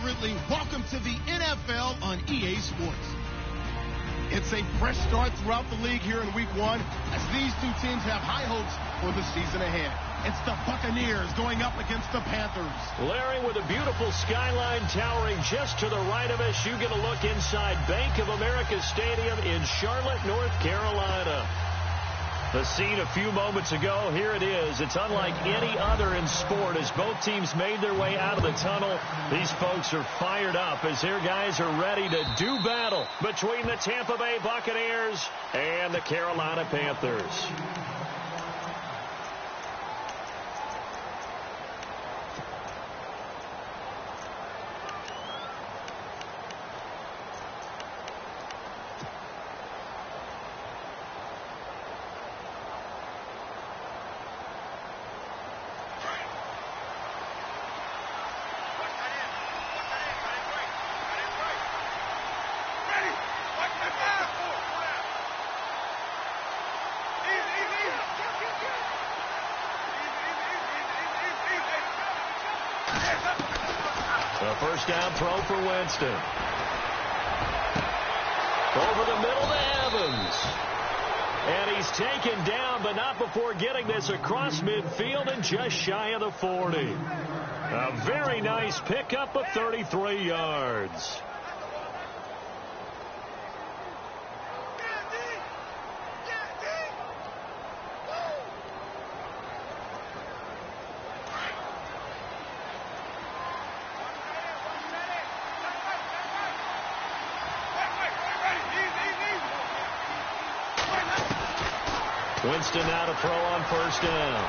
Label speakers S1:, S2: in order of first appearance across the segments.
S1: irreverently welcome to the NFL on EA Sports. It's a fresh start throughout the league here in Week 1 as these two teams have high hopes for the season ahead. It's the Buccaneers going up against the Panthers.
S2: Larry, with a beautiful skyline towering just to the right of us, you get a look inside Bank of America Stadium in Charlotte, North Carolina. The scene a few moments ago, here it is. It's unlike any other in sport as both teams made their way out of the tunnel. These folks are fired up as their guys are ready to do battle between the Tampa Bay Buccaneers and the Carolina Panthers. A first down throw for Winston. Over the middle to Evans. And he's taken down, but not before getting this across midfield and just shy of the 40. A very nice pickup of 33 yards. Winston now to throw on first down.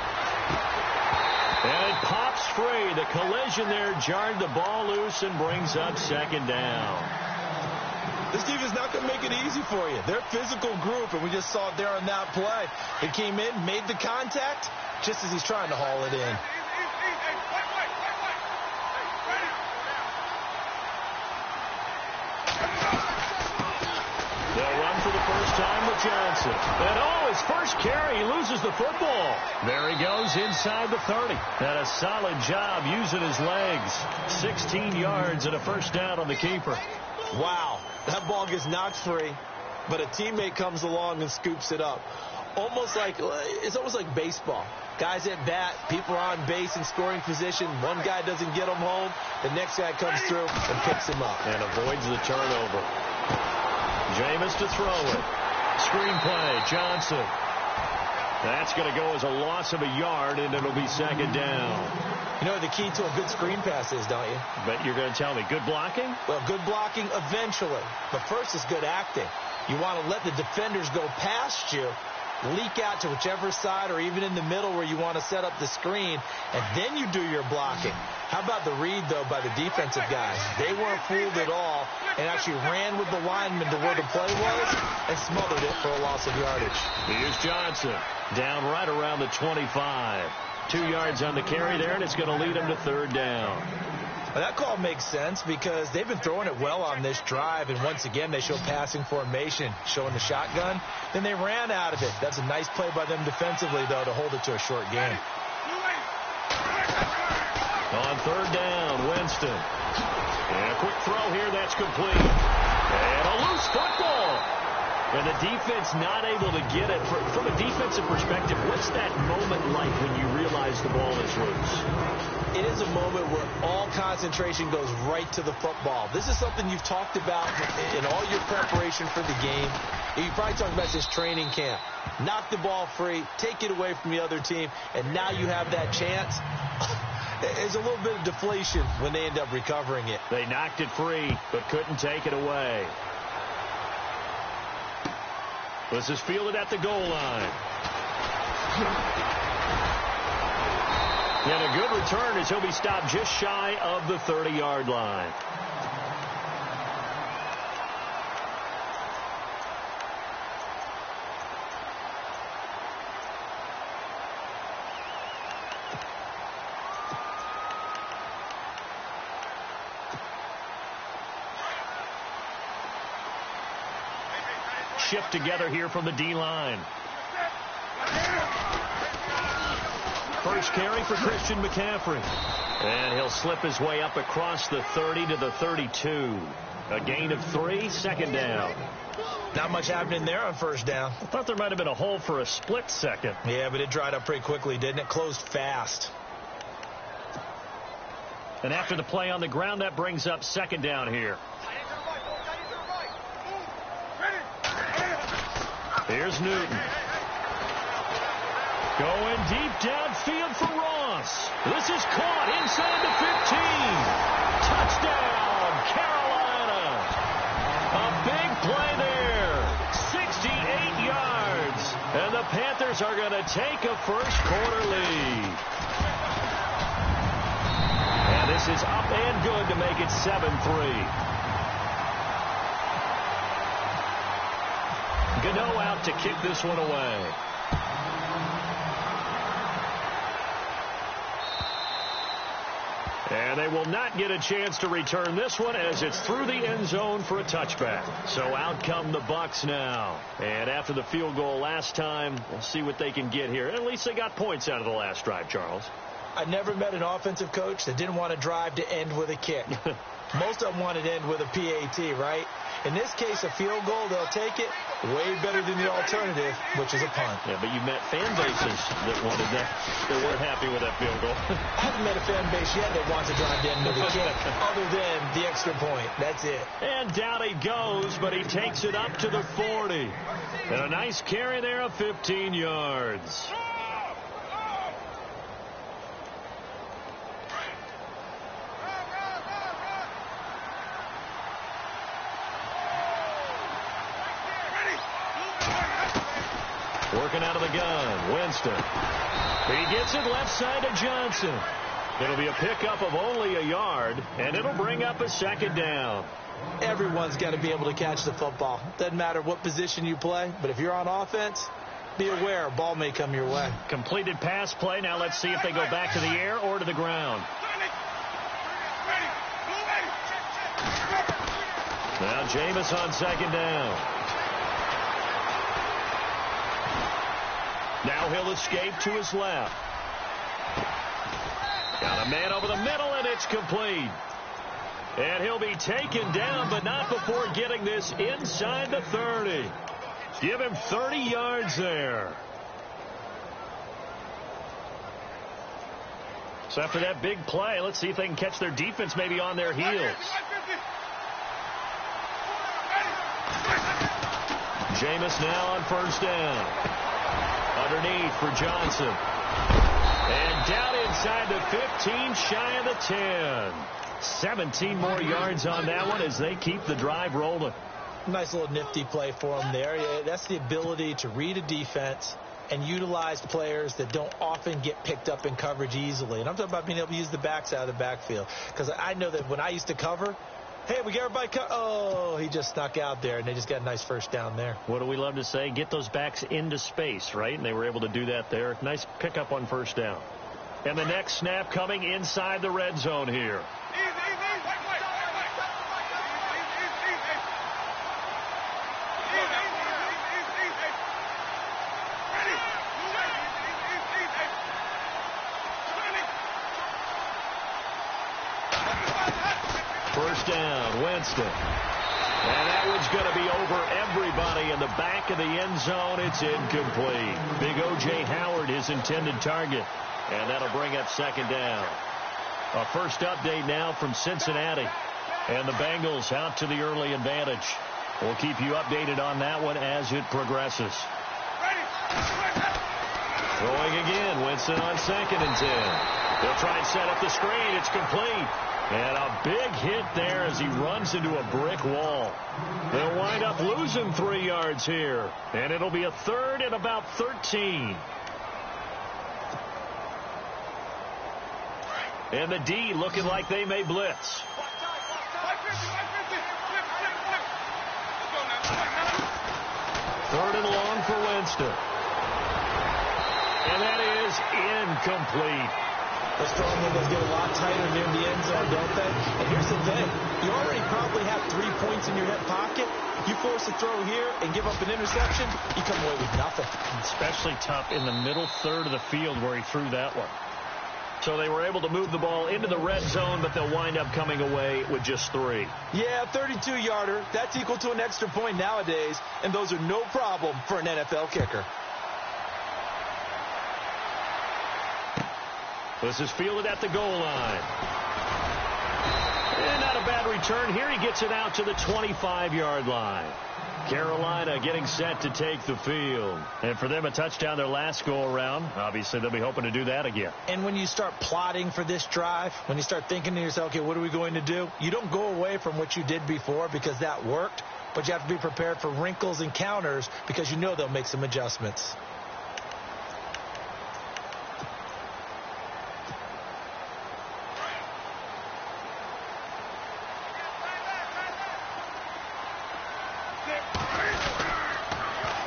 S2: And it pops free. The collision there jarred the ball loose and brings up second down.
S3: This defense is not going to make it easy for you. They're a physical group, and we just saw it there on that play. They came in, made the contact, just as he's trying to haul it in.
S2: They'll run for the first time with Johnson. And his first carry, he loses the football. There he goes inside the 30. And a solid job using his legs. 16 yards and a first down on the keeper.
S3: Wow, that ball gets knocked free, but a teammate comes along and scoops it up. It's almost like baseball. Guys at bat, people are on base in scoring position. One guy doesn't get him home. The next guy comes through and picks him up.
S2: And avoids the turnover. Jameis to throw it. Screenplay, Johnson. That's going to go as a loss of a yard, and it'll be second down.
S3: You know what the key to a good screen pass is, don't you?
S2: But you're going to tell me, good blocking?
S3: Well, good blocking eventually. But first is good acting. You want to let the defenders go past you, leak out to whichever side or even in the middle where you want to set up the screen, and then you do your blocking. How about the read, though, by the defensive guys? They weren't fooled at all and actually ran with the lineman to where the play was and smothered it for a loss of yardage.
S2: Here's Johnson down right around the 25. 2 yards on the carry there, and it's going to lead him to third down.
S3: Well, that call makes sense because they've been throwing it well on this drive, and once again they show passing formation, showing the shotgun. Then they ran out of it. That's a nice play by them defensively, though, to hold it to a short game.
S2: On third down, Winston. And a quick throw here, that's complete. And a loose football. And the defense not able to get it. From a defensive perspective, what's that moment like when you realize the ball is loose?
S3: It is a moment where all concentration goes right to the football. This is something you've talked about in all your preparation for the game. You probably talked about this training camp. Knock the ball free, take it away from the other team, and now you have that chance. There's a little bit of deflation when they end up recovering it.
S2: They knocked it free, but couldn't take it away. This is fielded at the goal line. And a good return as he'll be stopped just shy of the 30-yard line. Shift together here from the D-line. first carry for Christian McCaffrey. And he'll slip his way up across the 30 to the 32. A gain of 3, second down.
S3: Not much happening there on first down.
S2: I thought there might have been a hole for a split second.
S3: Yeah, but it dried up pretty quickly, didn't it? Closed fast.
S2: And after the play on the ground, that brings up second down here. Here's Newton. Going deep downfield for Ross. This is caught inside the 15. Touchdown, Carolina. A big play there. 68 yards. And the Panthers are going to take a first quarter lead. And this is up and good to make it 7-3. Gano out to kick this one away. And they will not get a chance to return this one as it's through the end zone for a touchback. So out come the Bucs now. And after the field goal last time, we'll see what they can get here. At least they got points out of the last drive, Charles.
S3: I never met an offensive coach that didn't want to drive to end with a kick. Most of them wanted to end with a PAT, right? In this case, a field goal, they'll take it. Way better than the alternative, which is a punt.
S2: Yeah, but you met fan bases that wanted that. They weren't happy with that field goal.
S3: I haven't met a fan base yet that wants to drive to end with a kick, other than the extra point. That's it.
S2: And down he goes, but he takes it up to the 40. And a nice carry there of 15 yards. Working out of the gun, Winston. He gets it left side to Johnson. It'll be a pickup of only a yard, and it'll bring up a second down.
S3: Everyone's got to be able to catch the football. Doesn't matter what position you play, but if you're on offense, be aware a ball may come your way.
S2: Completed pass play. Now let's see if they go back to the air or to the ground. Now Jameis on second down. Now he'll escape to his left. Got a man over the middle, and it's complete. And he'll be taken down, but not before getting this inside the 30. Give him 30 yards there. So after that big play, let's see if they can catch their defense maybe on their heels. Jameis now on first down. Underneath for Johnson. And down inside the 15, shy of the 10. 17 more yards on that one as they keep the drive rolling.
S3: Nice little nifty play for them there. That's the ability to read a defense and utilize players that don't often get picked up in coverage easily. And I'm talking about being able to use the backs out of the backfield. Because I know that when I used to cover, hey, we got everybody oh, he just snuck out there, and they just got a nice first down there.
S2: What do we love to say? Get those backs into space, right? And they were able to do that there. Nice pickup on first down. And the next snap coming inside the red zone here. First down, Winston. And that one's going to be over everybody in the back of the end zone. It's incomplete. Big O.J. Howard, his intended target. And that'll bring up second down. A first update now from Cincinnati. And the Bengals out to the early advantage. We'll keep you updated on that one as it progresses. Throwing again, Winston on second and 10. They'll try and set up the screen. It's complete. And a big hit there as he runs into a brick wall. They'll wind up losing 3 yards here. And it'll be a third and about 13. And the D looking like they may blitz. Third and long for Winston. And that is incomplete.
S3: Those throwing windows get a lot tighter near the end zone, don't they? And here's the thing. You already probably have 3 points in your hip pocket. You force a throw here and give up an interception, you come away with nothing.
S2: Especially tough in the middle third of the field where he threw that one. So they were able to move the ball into the red zone, but they'll wind up coming away with just 3.
S3: Yeah, 32-yarder. That's equal to an extra point nowadays, and those are no problem for an NFL kicker.
S2: This is fielded at the goal line. And not a bad return here. He gets it out to the 25-yard line. Carolina getting set to take the field. And for them, a touchdown their last go-around. Obviously, they'll be hoping to do that again.
S3: And when you start plotting for this drive, when you start thinking to yourself, okay, what are we going to do? You don't go away from what you did before because that worked, but you have to be prepared for wrinkles and counters because you know they'll make some adjustments.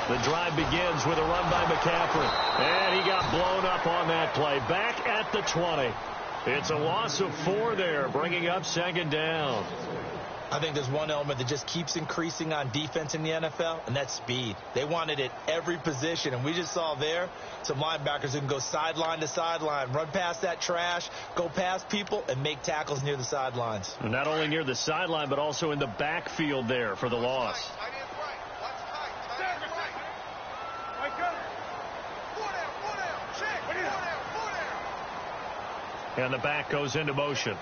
S2: The drive begins with a run by McCaffrey. And he got blown up on that play. Back at the 20. It's a loss of 4 there, bringing up 2nd down.
S3: I think there's one element that just keeps increasing on defense in the NFL, and that's speed. They want it at every position, and we just saw there some linebackers who can go sideline to sideline, run past that trash, go past people, and make tackles near the sidelines.
S2: And not only near the sideline, but also in the backfield there for the loss. And the back goes into motion.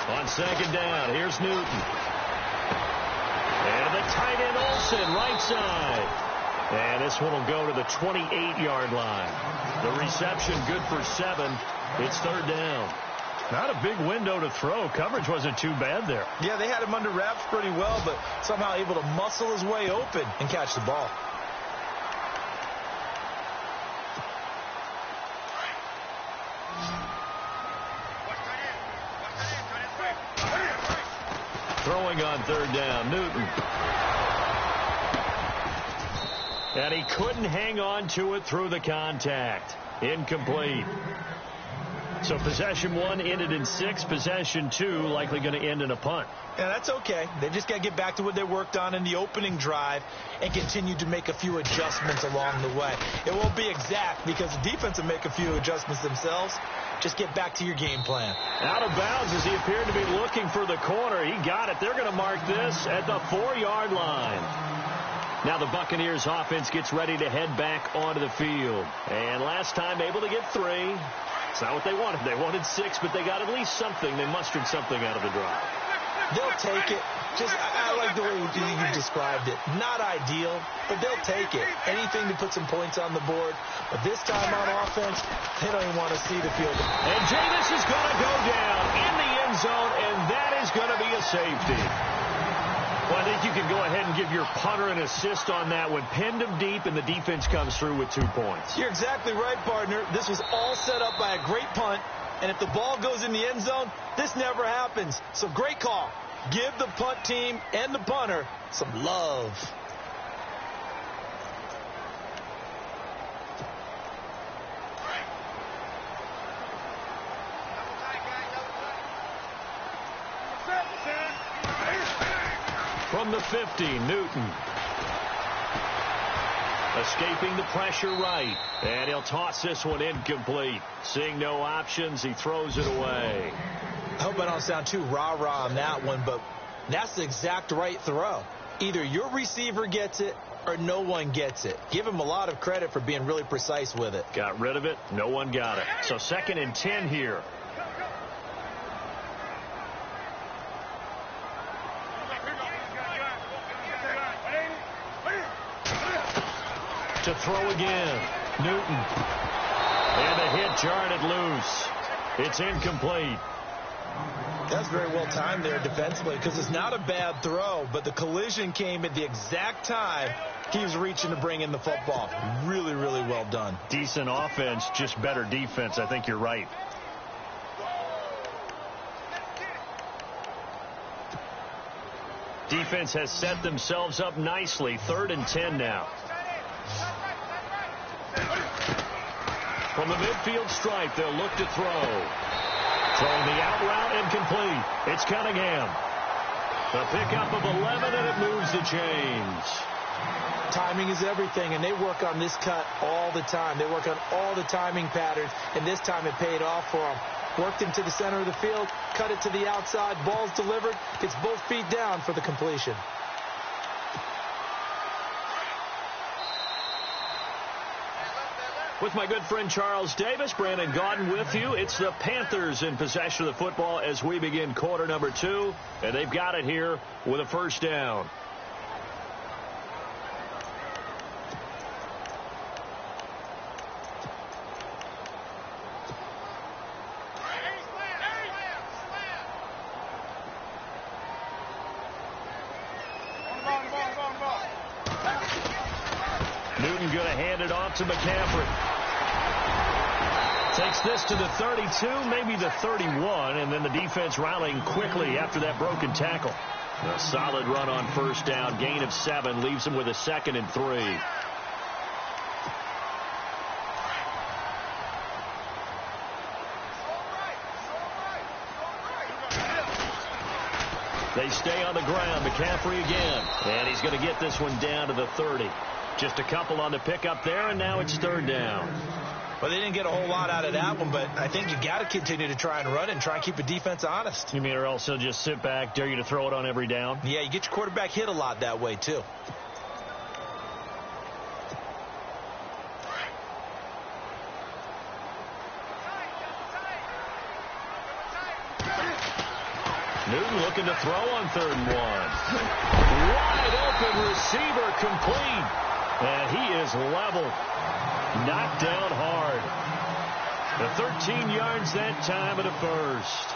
S2: On 2nd down, here's Newton. And the tight end Olsen, right side. And this one will go to the 28-yard line. The reception good for 7. It's 3rd down. Not a big window to throw. Coverage wasn't too bad there.
S3: Yeah, they had him under wraps pretty well, but somehow able to muscle his way open and catch the ball.
S2: Throwing on 3rd down, Newton. And he couldn't hang on to it through the contact. Incomplete. So possession 1 ended in 6. Possession 2 likely going to end in a punt.
S3: Yeah, that's okay. They just got to get back to what they worked on in the opening drive and continue to make a few adjustments along the way. It won't be exact because the defense will make a few adjustments themselves. Just get back to your game plan.
S2: Out of bounds as he appeared to be looking for the corner. He got it. They're going to mark this at the 4-yard line. Now the Buccaneers offense gets ready to head back onto the field. And last time able to get 3. It's not what they wanted. They wanted 6, but they got at least something. They mustered something out of the drive.
S3: They'll take it. I like the way you described it. Not ideal, but they'll take it. Anything to put some points on the board. But this time on offense, they don't even want to see the field.
S2: And Jameis is going to go down in the end zone, and that is going to be a safety. Well, I think you can go ahead and give your punter an assist on that one. Pinned him deep, and the defense comes through with 2 points.
S3: You're exactly right, partner. This was all set up by a great punt. And if the ball goes in the end zone, this never happens. So great call. Give the punt team and the punter some love.
S2: From the 50, Newton. Escaping the pressure right. And he'll toss this one incomplete. Seeing no options, he throws it away.
S3: I hope I don't sound too rah-rah on that one, but that's the exact right throw. Either your receiver gets it or no one gets it. Give him a lot of credit for being really precise with it.
S2: Got rid of it. No one got it. So 2nd and 10 here. To throw again. Newton. And a hit jarred it loose. It's incomplete.
S3: That's very well timed there defensively because it's not a bad throw, but the collision came at the exact time he was reaching to bring in the football. Really, really well done.
S2: Decent offense, just better defense. I think you're right. Defense has set themselves up nicely. 3rd and 10 now. From From the midfield stripe, they'll look to throw. Throwing the out route and complete. It's Cunningham. The pickup of 11, and it moves the chains.
S3: Timing is everything, and they work on this cut all the time. They work on all the timing patterns, and this time it paid off for them. Worked into the center of the field, cut it to the outside, ball's delivered, gets both feet down for the completion.
S2: With my good friend Charles Davis, Brandon Gaudin with you. It's the Panthers in possession of the football as we begin quarter number 2, and they've got it here with a first down. Newton going to hand it off to McCaffrey. Takes this to the 32, maybe the 31, and then the defense rallying quickly after that broken tackle. A solid run on first down, gain of 7, leaves him with a 2nd and 3. They stay on the ground. McCaffrey again. And he's going to get this one down to the 30. Just a couple on the pickup there, and now it's 3rd down.
S3: Well, they didn't get a whole lot out of that one, but I think you got to continue to try and run and try and keep the defense honest.
S2: You mean or else he'll just sit back, dare you to throw it on every down?
S3: Yeah, you get your quarterback hit a lot that way, too.
S2: Newton looking to throw on 3rd and 1. Wide open receiver complete. And he is level. Knocked down hard. The 13 yards that time of the first.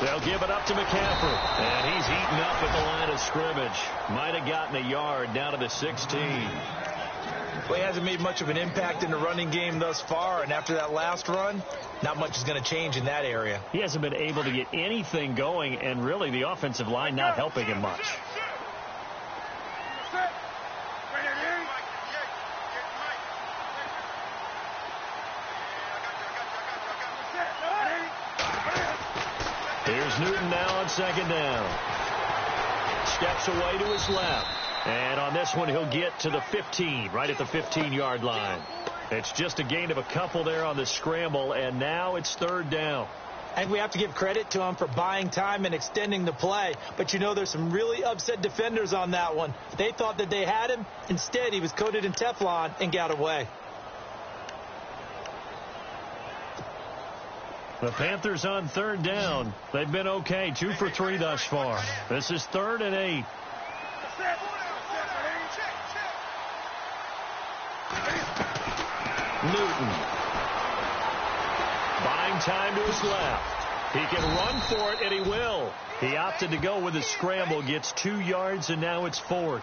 S2: They'll give it up to McCaffrey. And he's eaten up at the line of scrimmage. Might have gotten a yard down to the 16.
S3: Well, he hasn't made much of an impact in the running game thus far. And after that last run, not much is going to change in that area.
S2: He hasn't been able to get anything going. And really the offensive line not helping him much. Here's Newton now on 2nd down. Steps away to his left. And on this one, he'll get to the 15, right at the 15-yard line. It's just a gain of a couple there on the scramble, and now it's 3rd down.
S3: And we have to give credit to him for buying time and extending the play. But, you know, there's some really upset defenders on that one. They thought that they had him. Instead, he was coated in Teflon and got away.
S2: The Panthers on 3rd down. They've been okay, 2 for 3 thus far. This is 3rd and 8. Newton. Buying time to his left. He can run for it, and he will. He opted to go with a scramble, gets 2 yards, and now it's 4th.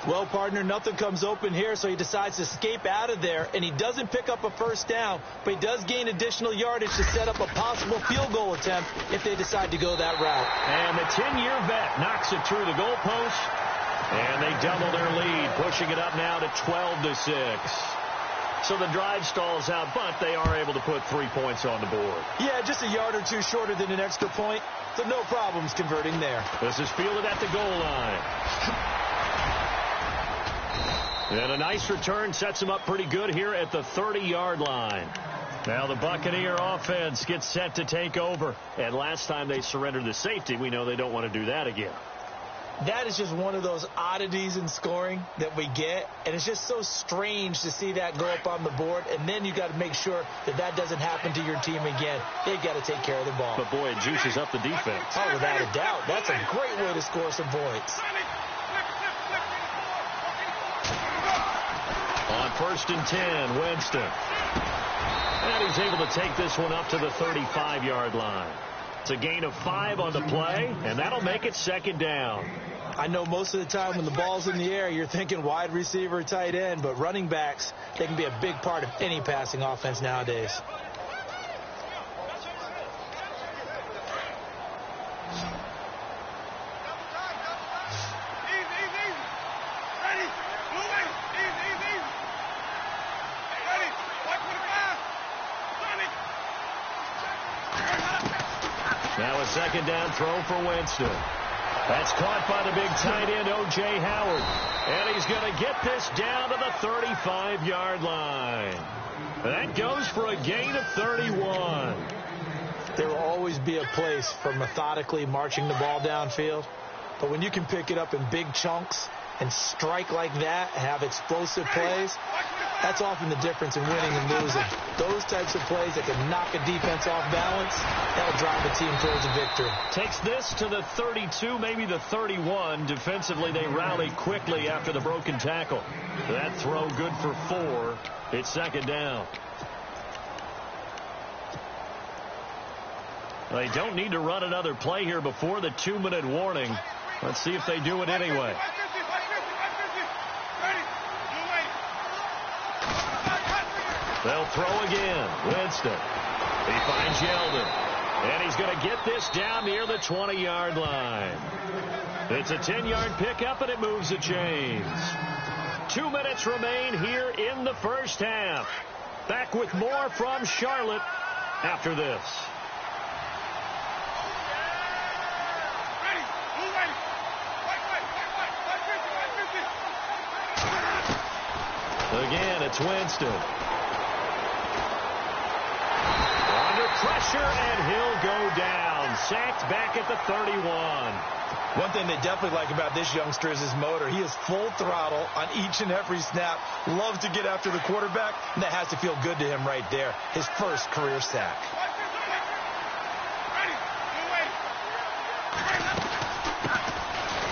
S3: Well, partner, nothing comes open here, so he decides to escape out of there, and he doesn't pick up a first down, but he does gain additional yardage to set up a possible field goal attempt if they decide to go that route.
S2: And the 10-year vet knocks it through the goalpost, and they double their lead, pushing it up now to 12-6. So the drive stalls out, but they are able to put 3 points on the board.
S3: Yeah, just a yard or two shorter than an extra point, so no problems converting there.
S2: This is fielded at the goal line. And a nice return sets him up pretty good here at the 30-yard line. Now the Buccaneer offense gets set to take over. And last time they surrendered the safety, we know they don't want to do that again.
S3: That is just one of those oddities in scoring that we get. And it's just so strange to see that go up on the board. And then you got to make sure that that doesn't happen to your team again. They've got to take care of the ball.
S2: But, boy, it juices up the defense.
S3: Oh, without a doubt. That's a great way to score some points.
S2: On 1st and 10, Winston. And he's able to take this one up to the 35-yard line. It's a gain of 5 on the play, and that'll make it second down.
S3: I know most of the time when the ball's in the air, you're thinking wide receiver, tight end, but running backs, they can be a big part of any passing offense nowadays.
S2: Now a second down throw for Winston. That's caught by the big tight end, O.J. Howard. And he's going to get this down to the 35-yard line. That goes for a gain of 31.
S3: There will always be a place for methodically marching the ball downfield. But when you can pick it up in big chunks and strike like that, have explosive plays, that's often the difference in winning and losing. Those types of plays that can knock a defense off balance, that'll drive a team towards a victory.
S2: Takes this to the 32, maybe the 31. Defensively, they rally quickly after the broken tackle. That throw good for 4. It's second down. They don't need to run another play here before the 2-minute warning. Let's see if they do it anyway. They'll throw again. Winston. He finds Yeldon. And he's going to get this down near the 20-yard line. It's a 10-yard pickup, and it moves the chains. 2 minutes remain here in the first half. Back with more from Charlotte after this. Again, it's Winston. Under pressure, and he'll go down. Sacked back at the 31.
S3: One thing they definitely like about this youngster is his motor. He is full throttle on each and every snap. Loves to get after the quarterback, and that has to feel good to him right there. His first career sack.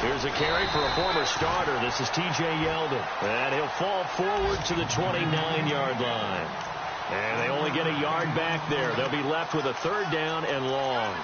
S2: Here's a carry for a former starter. This is T.J. Yeldon. And he'll fall forward to the 29-yard line. And they only get a yard back there. They'll be left with a third down and long.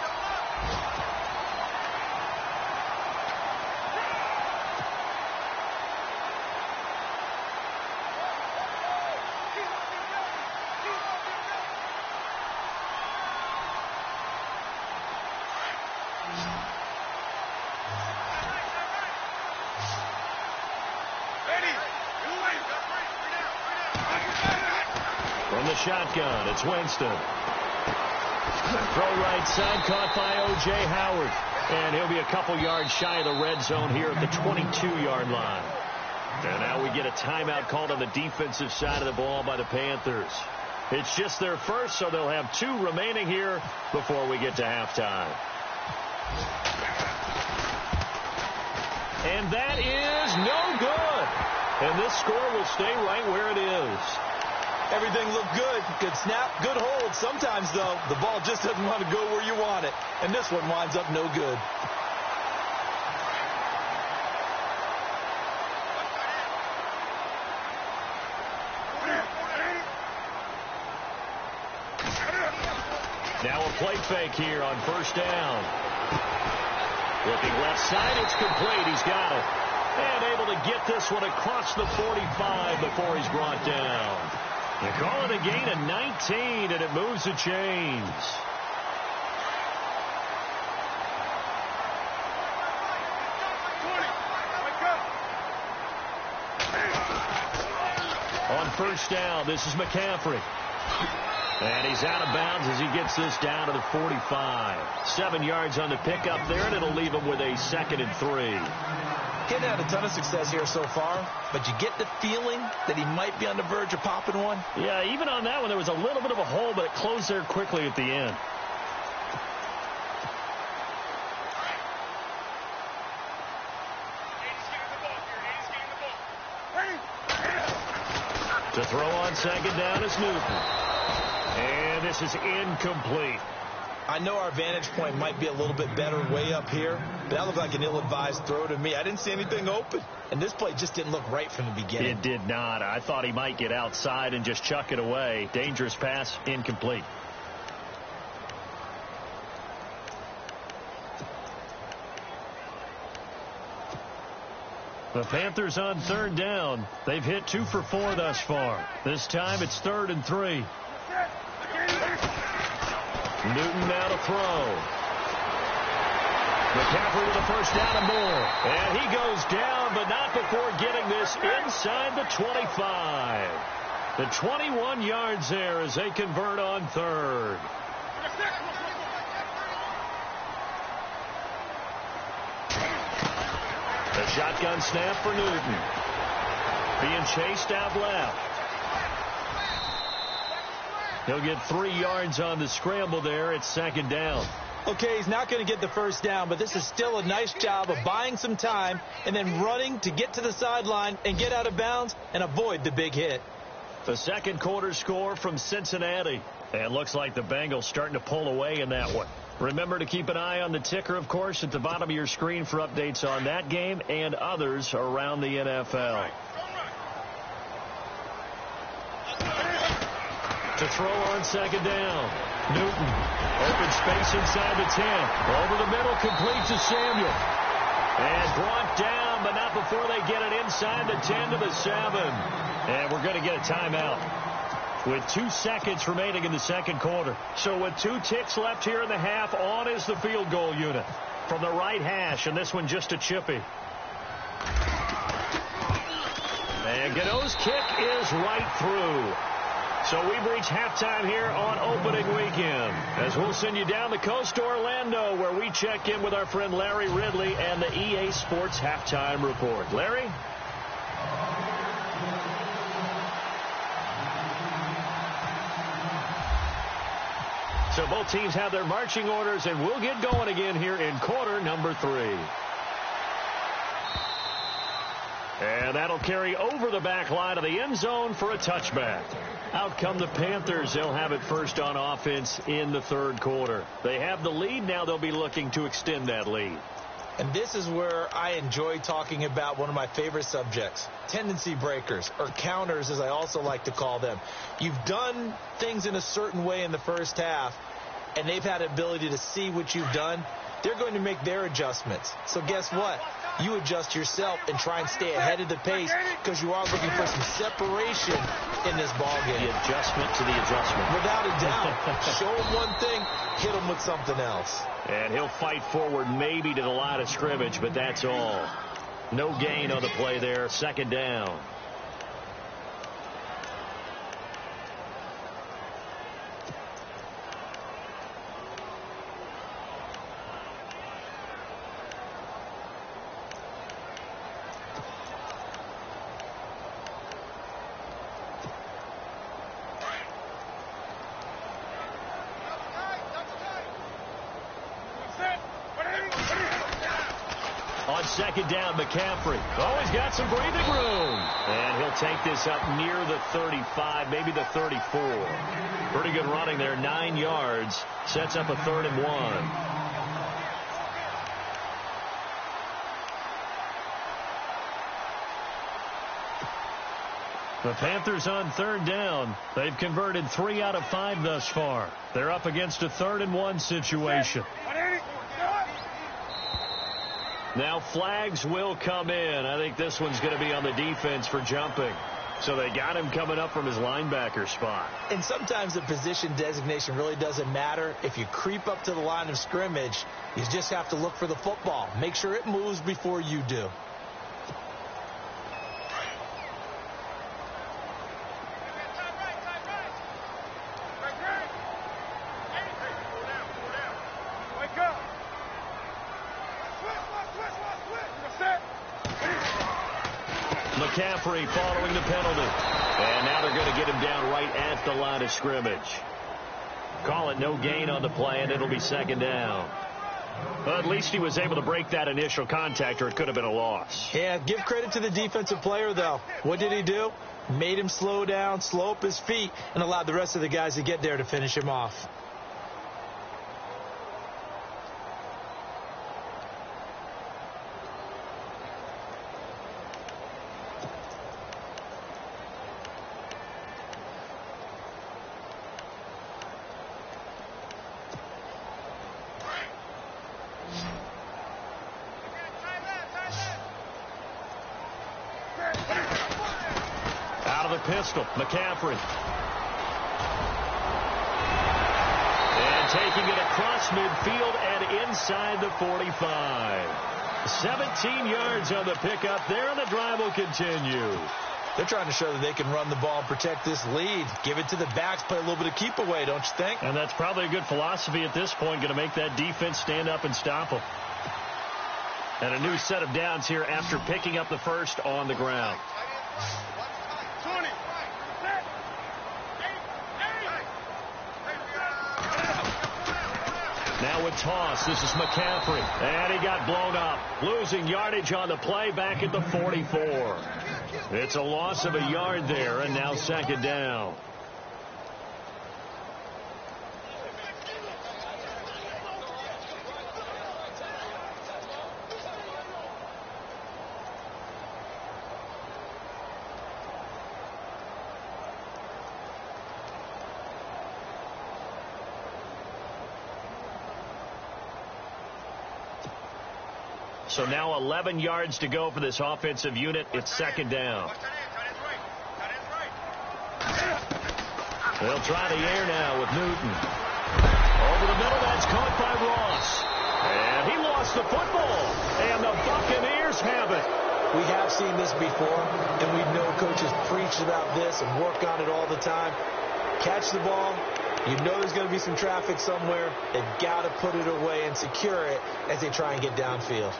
S2: From the shotgun, it's Winston. Throw right side, caught by O.J. Howard. And he'll be a couple yards shy of the red zone here at the 22-yard line. And now we get a timeout called on the defensive side of the ball by the Panthers. It's just their first, so they'll have 2 remaining here before we get to halftime. And that is no good. And this score will stay right where it is.
S3: Everything looked good. Good snap, good hold. Sometimes, though, the ball just doesn't want to go where you want it. And this one winds up no good.
S2: Now a play fake here on first down. Looking left side, it's complete. He's got it. And able to get this one across the 45 before he's brought down. They call it a gain of 19, and it moves the chains. On first down, this is McCaffrey. And he's out of bounds as he gets this down to the 45. 7 yards on the pickup there, and it'll leave him with a 2nd and 3.
S3: He hasn't had a ton of success here so far, but you get the feeling that he might be on the verge of popping one.
S2: Yeah, even on that one, there was a little bit of a hole, but it closed there quickly at the end. To throw on second down is Newton. And this is incomplete.
S3: I know our vantage point might be a little bit better way up here, but that looked like an ill-advised throw to me. I didn't see anything open, and this play just didn't look right from the beginning.
S2: It did not. I thought he might get outside and just chuck it away. Dangerous pass, incomplete. The Panthers on third down. They've hit 2 for 4 thus far. This time it's 3rd and 3. Newton now to throw. McCaffrey with a first down and more. And he goes down, but not before getting this inside the 25. The 21 yards there as they convert on third. The shotgun snap for Newton. Being chased out left. He'll get 3 yards on the scramble there. It's 2nd down.
S3: Okay, he's not going to get the first down, but this is still a nice job of buying some time and then running to get to the sideline and get out of bounds and avoid the big hit.
S2: The second quarter score from Cincinnati. And looks like the Bengals starting to pull away in that one. Remember to keep an eye on the ticker, of course, at the bottom of your screen for updates on that game and others around the NFL. To throw on 2nd down. Newton. Open space inside the 10. Over the middle, complete to Samuel. And brought down, but not before they get it inside the 10 to the 7. And we're going to get a timeout with 2 seconds remaining in the second quarter. So with 2 ticks left here in the half, on is the field goal unit from the right hash, and this one just a chippy. And Gano's kick is right through. So we've reached halftime here on opening weekend, as we'll send you down the coast to Orlando, where we check in with our friend Larry Ridley and the EA Sports Halftime Report. Larry? So both teams have their marching orders, and we'll get going again here in quarter number 3. And that'll carry over the back line of the end zone for a touchback. Out come the Panthers. They'll have it first on offense in the third quarter. They have the lead. Now they'll be looking to extend that lead.
S3: And this is where I enjoy talking about one of my favorite subjects, tendency breakers, or counters as I also like to call them. You've done things in a certain way in the first half, and they've had the ability to see what you've done. They're going to make their adjustments. So guess what? You adjust yourself and try and stay ahead of the pace, because you are looking for some separation in this ballgame.
S2: The adjustment to the adjustment.
S3: Without a doubt. Show him one thing, hit him with something else.
S2: And he'll fight forward maybe to the line of scrimmage, but that's all. No gain on the play there. 2nd down. On 2nd down, McCaffrey. Oh, he's got some breathing room. And he'll take this up near the 35, maybe the 34. Pretty good running there, 9 yards. Sets up a 3rd and 1. The Panthers on 3rd down. They've converted 3 out of 5 thus far. They're up against a 3rd and 1 situation. Now flags will come in. I think this one's going to be on the defense for jumping. So they got him coming up from his linebacker spot.
S3: And sometimes the position designation really doesn't matter. If you creep up to the line of scrimmage, you just have to look for the football. Make sure it moves before you do.
S2: McCaffrey following the penalty. And now they're going to get him down right at the line of scrimmage. Call it no gain on the play, and it'll be 2nd down. Well, at least he was able to break that initial contact, or it could have been a loss.
S3: Yeah, give credit to the defensive player, though. What did he do? Made him slow down, slow up his feet, and allowed the rest of the guys to get there to finish him off.
S2: the pistol. McCaffrey. And taking it across midfield and inside the 45. 17 yards on the pickup there, and the drive will continue.
S3: They're trying to show that they can run the ball and protect this lead. Give it to the backs, play a little bit of keep away, don't you think?
S2: And that's probably a good philosophy at this point, going to make that defense stand up and stop them. And a new set of downs here after picking up the first on the ground. Now with toss, this is McCaffrey. And he got blown up. Losing yardage on the play back at the 44. It's a loss of a yard there, and now second down. So now 11 yards to go for this offensive unit. It's second down. They'll try the air now with Newton. Over the middle, that's caught by Ross. And he lost the football. And the Buccaneers have it.
S3: We have seen this before, and we know coaches preach about this and work on it all the time. Catch the ball. You know there's going to be some traffic somewhere. They've got to put it away and secure it as they try and get downfield.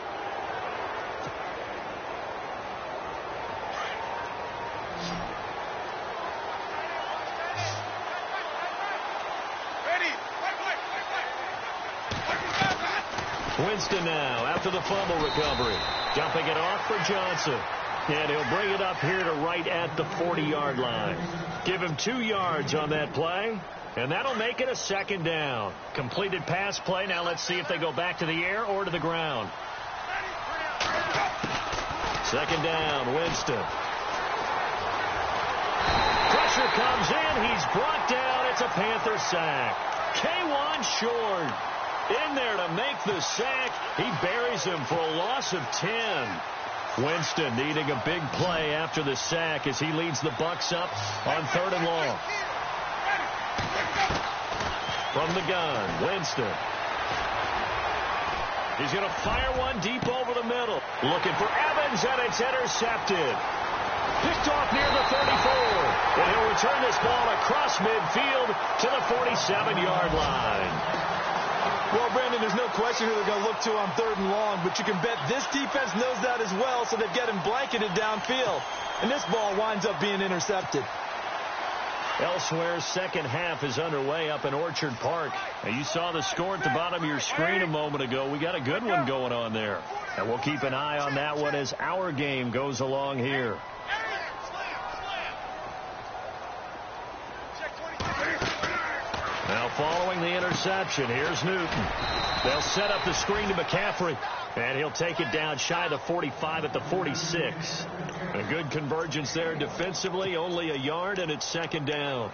S2: Winston now after the fumble recovery. Dumping it off for Johnson. And he'll bring it up here to right at the 40-yard line. Give him 2 yards on that play. And that'll make it a second down. Completed pass play. Now let's see if they go back to the air or to the ground. Second down, Winston. Pressure comes in. He's brought down. It's a Panther sack. K'Wan Short in there to make the sack. He buries him for a loss of 10. Winston needing a big play after the sack as he leads the Bucs up on 3rd and long. From the gun, Winston. He's going to fire one deep over the middle. Looking for Evans, and it's intercepted. Picked off near the 34. And he'll return this ball across midfield to the 47-yard line.
S3: Well, Brandon, there's no question who they're going to look to on 3rd and long, but you can bet this defense knows that as well, so they've got him blanketed downfield. And this ball winds up being intercepted.
S2: Elsewhere, second half is underway up in Orchard Park. And you saw the score at the bottom of your screen a moment ago. We got a good one going on there. And we'll keep an eye on that one as our game goes along here. Now following the interception, here's Newton. They'll set up the screen to McCaffrey. And he'll take it down shy of the 45 at the 46. A good convergence there defensively, only a yard, and it's second down.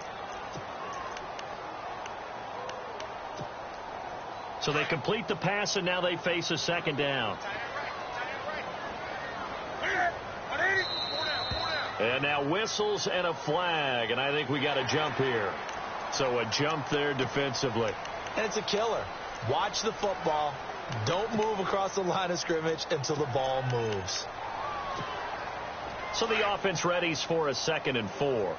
S2: So they complete the pass, and now they face a second down. And now whistles and a flag, and I think we got a jump here. So a jump there defensively.
S3: And it's a killer. Watch the football. Don't move across the line of scrimmage until the ball moves.
S2: So the offense readies for a 2nd and 4.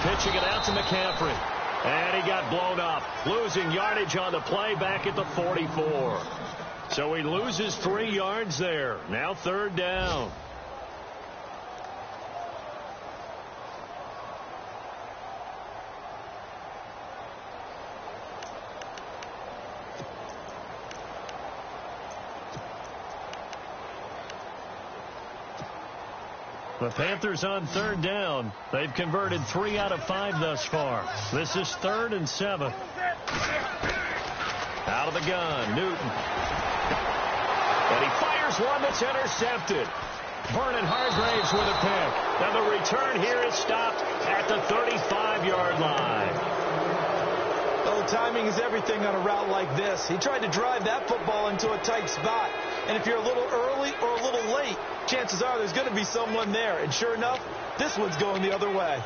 S2: Pitching it out to McCaffrey. And he got blown up. Losing yardage on the play back at the 44. So he loses 3 yards there. Now 3rd down. The Panthers on 3rd down. They've converted 3 out of 5 thus far. This is 3rd and 7. Out of the gun, Newton. And he fires one that's intercepted. Vernon Hargreaves with a pick. And the return here is stopped at the 35-yard line.
S3: Oh, timing is everything on a route like this. He tried to drive that football into a tight spot. And if you're a little early or a little late, chances are there's going to be someone there. And sure enough, this one's going the other way.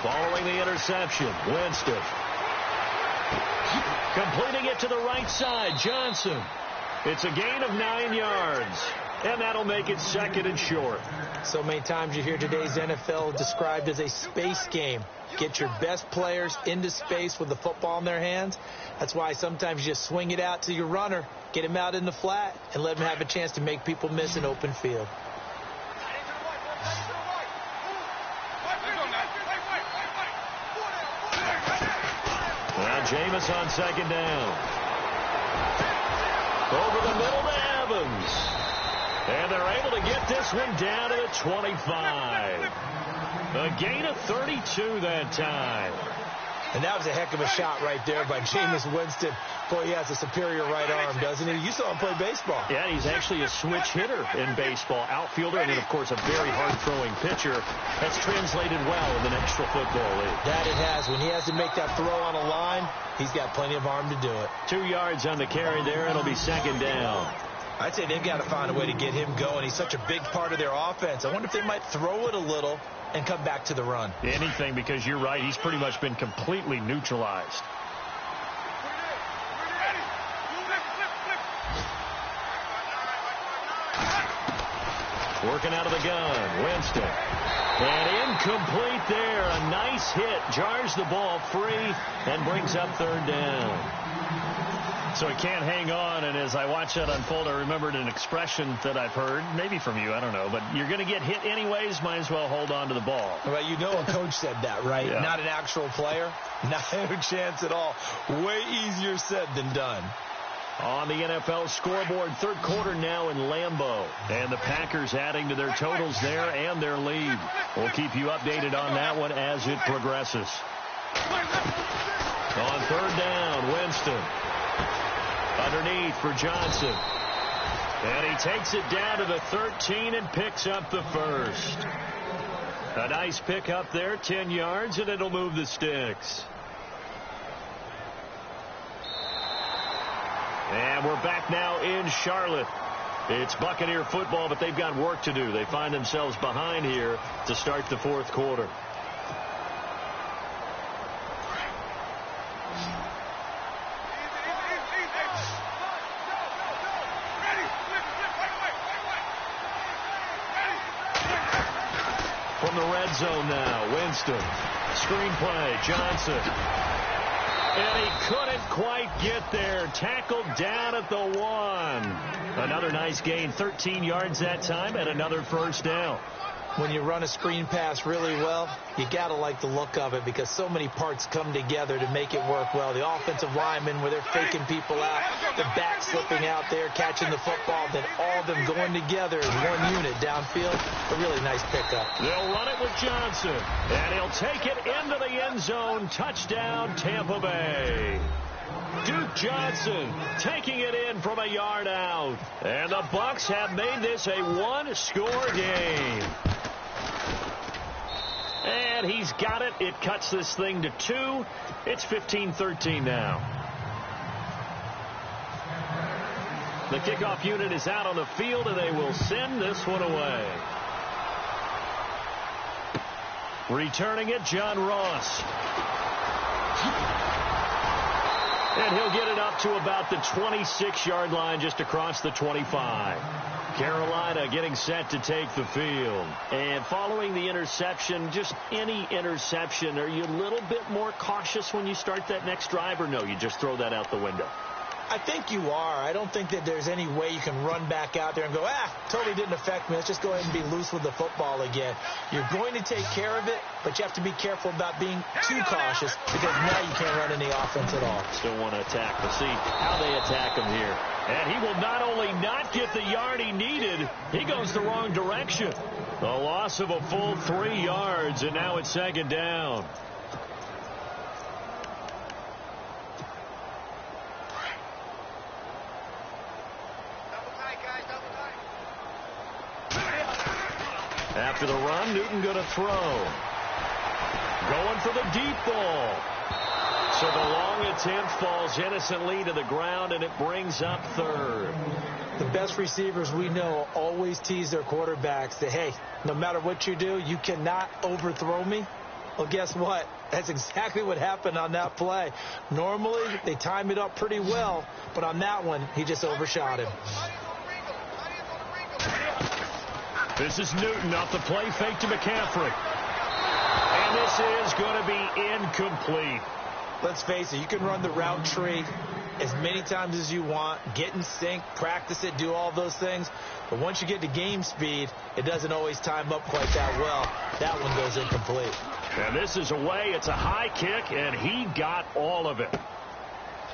S2: Following the interception, Winston. Completing it to the right side, Johnson. It's a gain of 9 yards, and that'll make it 2nd and short.
S3: So many times you hear today's NFL described as a space game. Get your best players into space with the football in their hands. That's why sometimes you just swing it out to your runner, get him out in the flat, and let him have a chance to make people miss an open field.
S2: Now Jameis on 2nd down. Over the middle to Evans. And they're able to get this one down to the 25. A gain of 32 that time.
S3: And that was a heck of a shot right there by Jameis Winston. Boy, he has a superior right arm, doesn't he? You saw him play baseball.
S2: Yeah, he's actually a switch hitter in baseball. Outfielder, and then, of course, a very hard-throwing pitcher. That's translated well in the National Football League.
S3: That it has. When he has to make that throw on a line, he's got plenty of arm to do it.
S2: 2 yards on the carry there, and it'll be 2nd down.
S3: I'd say they've got to find a way to get him going. He's such a big part of their offense. I wonder if they might throw it a little and come back to the run.
S2: Anything, because you're right. He's pretty much been completely neutralized. Working out of the gun, Winston. And incomplete there. A nice hit. Jars the ball free and brings up 3rd down. So he can't hang on, and as I watch that unfold, I remembered an expression that I've heard, maybe from you, I don't know, but you're going to get hit anyways, might as well hold on to the ball.
S3: Well, you know a coach said that, right?
S2: Yeah.
S3: Not an actual player. Not a chance at all. Way easier said than done.
S2: On the NFL scoreboard, 3rd quarter now in Lambeau. And the Packers adding to their totals there and their lead. We'll keep you updated on that one as it progresses. On 3rd down, Winston. Underneath for Johnson. And he takes it down to the 13 and picks up the 1st. A nice pick up there, 10 yards, and it'll move the sticks. And we're back now in Charlotte. It's Buccaneer football, but they've got work to do. They find themselves behind here to start the 4th quarter. From the red zone now, Winston. Screenplay, Johnson. And he couldn't quite get there. Tackled down at the 1. Another nice gain, 13 yards that time, and another 1st down.
S3: When you run a screen pass really well, you got to like the look of it because so many parts come together to make it work well. The offensive linemen, where they're faking people out, the back slipping out there, catching the football, then all of them going together as one unit downfield. A really nice pickup.
S2: They'll run it with Johnson, and he'll take it into the end zone. Touchdown, Tampa Bay. Duke Johnson taking it in from a yard out. And the Bucs have made this a 1-score game. And he's got it. It cuts this thing to 2. It's 15-13 now. The kickoff unit is out on the field, and they will send this one away. Returning it, John Ross. And he'll get it up to about the 26-yard line, just across the 25. Carolina getting set to take the field. And following the interception, just any interception, are you a little bit more cautious when you start that next drive, or no, you just throw that out the window?
S3: I think you are. I don't think that there's any way you can run back out there and go, totally didn't affect me. Let's just go ahead and be loose with the football again. You're going to take care of it, but you have to be careful about being too cautious because now you can't run any offense at all.
S2: Still want to attack. We'll see how they attack them here. And he will not only not get the yard he needed, he goes the wrong direction. A loss of a full 3 yards, and now it's second down. After the run, Newton going to throw. Going for the deep ball. So the long attempt falls innocently to the ground, and it brings up third.
S3: The best receivers we know always tease their quarterbacks that, hey, no matter what you do, you cannot overthrow me. Well, guess what? That's exactly what happened on that play. Normally, they time it up pretty well, but on that one, he just overshot him.
S2: This is Newton off the play fake to McCaffrey. And this is going to be incomplete.
S3: Let's face it, you can run the route tree as many times as you want, get in sync, practice it, do all those things. But once you get to game speed, it doesn't always time up quite that well. That one goes incomplete.
S2: And this is away. It's a high kick, and he got all of it.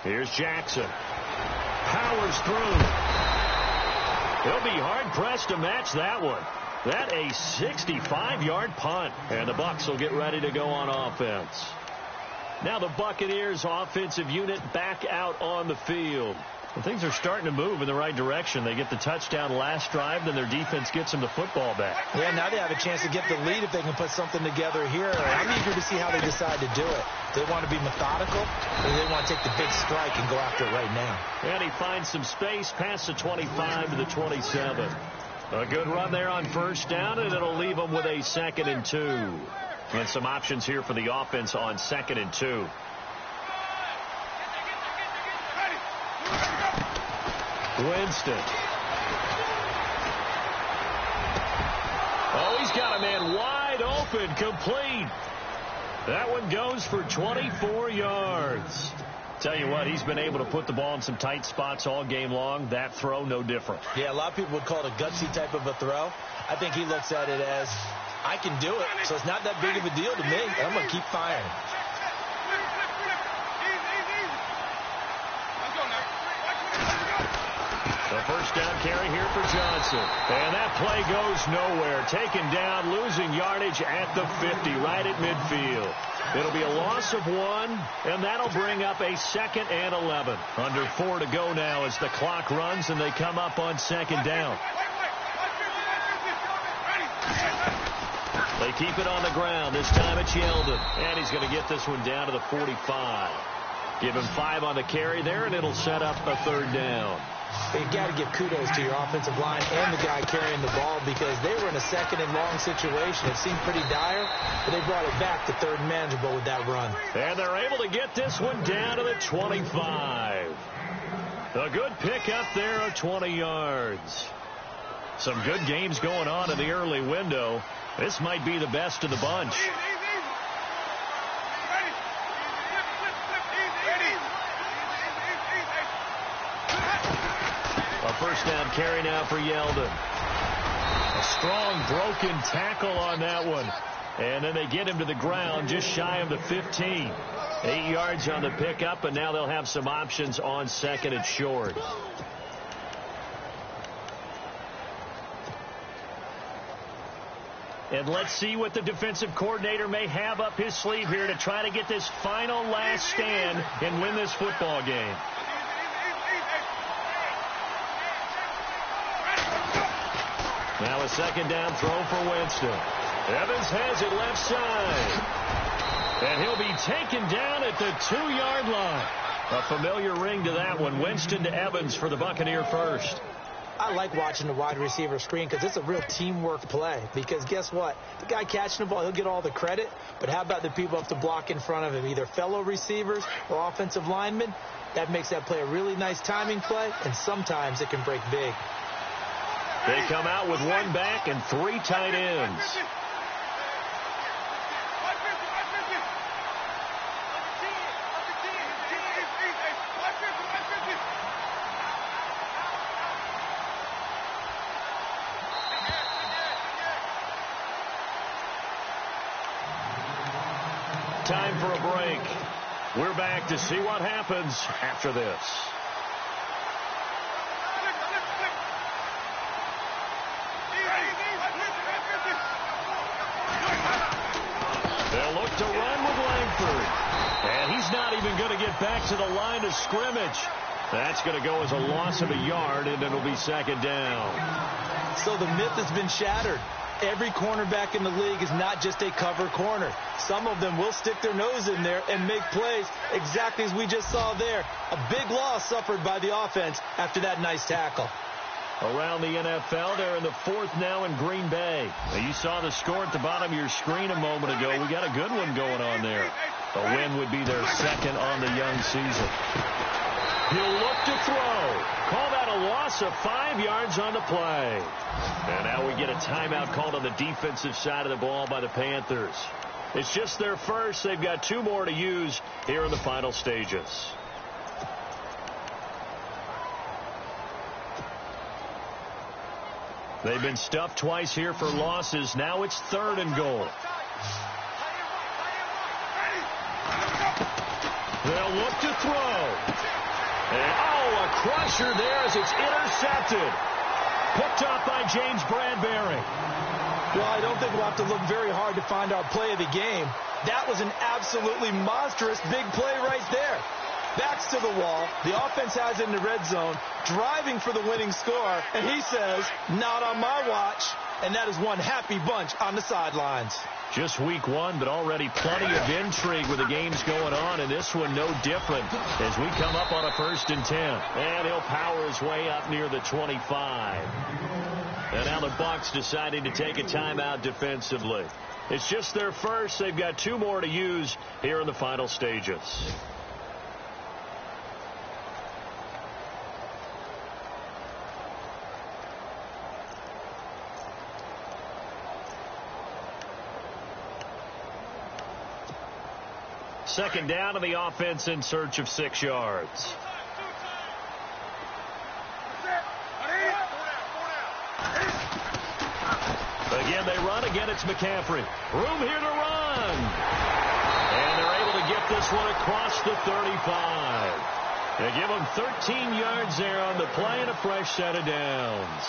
S2: Here's Jackson. Powers through. He'll be hard-pressed to match that one. That a 65-yard punt. And the Bucs will get ready to go on offense. Now the Buccaneers offensive unit back out on the field. Well, things are starting to move in the right direction. They get the touchdown last drive, then their defense gets them the football back.
S3: Yeah, now they have a chance to get the lead if they can put something together here. I'm eager to see how they decide to do it. They want to be methodical, or they want to take the big strike and go after it right now.
S2: And he finds some space past the 25 to the 27. A good run there on first down, and it'll leave them with a 2nd and 2. And some options here for the offense on 2nd and 2. Winston. Oh, he's got a man wide open, complete. That one goes for 24 yards. Tell you what, he's been able to put the ball in some tight spots all game long. That throw, no different.
S3: Yeah, a lot of people would call it a gutsy type of a throw. I think he looks at it as, I can do it, so it's not that big of a deal to me. I'm going to keep firing.
S2: The first down carry here for Johnson. And that play goes nowhere. Taken down, losing yardage at the 50, right at midfield. It'll be a loss of 1, and that'll bring up a 2nd and 11. Under 4 to go now as the clock runs, and they come up on 2nd down. They keep it on the ground. This time it's Yeldon. And he's going to get this one down to the 45. Give him 5 on the carry there, and it'll set up a 3rd down.
S3: You've got to give kudos to your offensive line and the guy carrying the ball because they were in a 2nd and long situation. It seemed pretty dire, but they brought it back to 3rd and manageable with that run.
S2: And they're able to get this one down to the 25. A good pick up there of 20 yards. Some good games going on in the early window. This might be the best of the bunch. A first down carry now for Yeldon. A strong broken tackle on that one. And then they get him to the ground just shy of the 15. 8 yards on the pickup, and now they'll have some options on 2nd and short. And let's see what the defensive coordinator may have up his sleeve here to try to get this final last stand and win this football game. Now a 2nd down throw for Winston. Evans has it left side. And he'll be taken down at the 2-yard line. A familiar ring to that one. Winston to Evans for the Buccaneer first.
S3: I like watching the wide receiver screen because it's a real teamwork play. Because guess what? The guy catching the ball, he'll get all the credit. But how about the people up to block in front of him, either fellow receivers or offensive linemen? That makes that play a really nice timing play, and sometimes it can break big.
S2: They come out with 1 back and 3 tight ends. Time for a break. We're back to see what happens after this. to run with Langford. And he's not even going to get back to the line of scrimmage. That's going to go as a loss of a yard, and it'll be second down.
S3: So the myth has been shattered. Every cornerback in the league is not just a cover corner. Some of them will stick their nose in there and make plays exactly as we just saw there. A big loss suffered by the offense after that nice tackle.
S2: Around the NFL, they're in the fourth now in Green Bay. Now, you saw the score at the bottom of your screen a moment ago. We got a good one going on there. A win would be their second on the young season. He'll look to throw. Call that a loss of 5 yards on the play. And now we get a timeout called on the defensive side of the ball by the Panthers. It's just their first. They've got 2 more to use here in the final stages. They've been stuffed twice here for losses. Now it's 3rd and goal. They'll look to throw. And, a crusher there as it's intercepted. Picked off by James Bradbury.
S3: Well, I don't think we'll have to look very hard to find our play of the game. That was an absolutely monstrous big play right there. Backs to the wall. The offense has it in the red zone, driving for the winning score. And he says, not on my watch. And that is one happy bunch on the sidelines.
S2: Just week 1, but already plenty of intrigue with the games going on, and this one no different as we come up on a 1st and 10. And he'll power his way up near the 25. And now the Bucs deciding to take a timeout defensively. It's just their first. They've got 2 more to use here in the final stages. Second down to the offense in search of 6 yards. Again, they run. Again, it's McCaffrey. Room here to run. And they're able to get this one across the 35. They give him 13 yards there on the play and a fresh set of downs.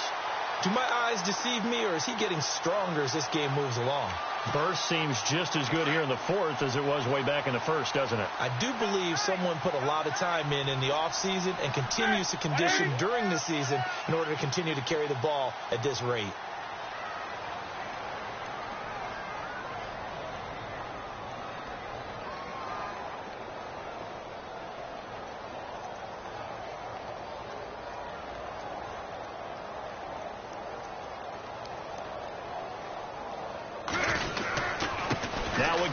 S3: Do my eyes deceive me, or is he getting stronger as this game moves along?
S2: Burst seems just as good here in the 4th as it was way back in the 1st, doesn't it?
S3: I do believe someone put a lot of time in the offseason and continues to condition during the season in order to continue to carry the ball at this rate.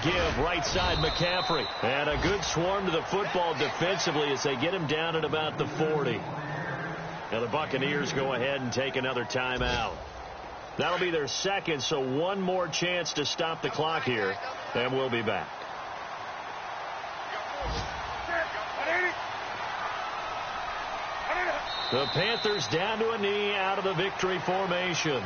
S2: Give right side McCaffrey. And a good swarm to the football defensively as they get him down at about the 40. Now the Buccaneers go ahead and take another timeout. That'll be their second, so 1 more chance to stop the clock here, and we'll be back. The Panthers down to a knee out of the victory formation.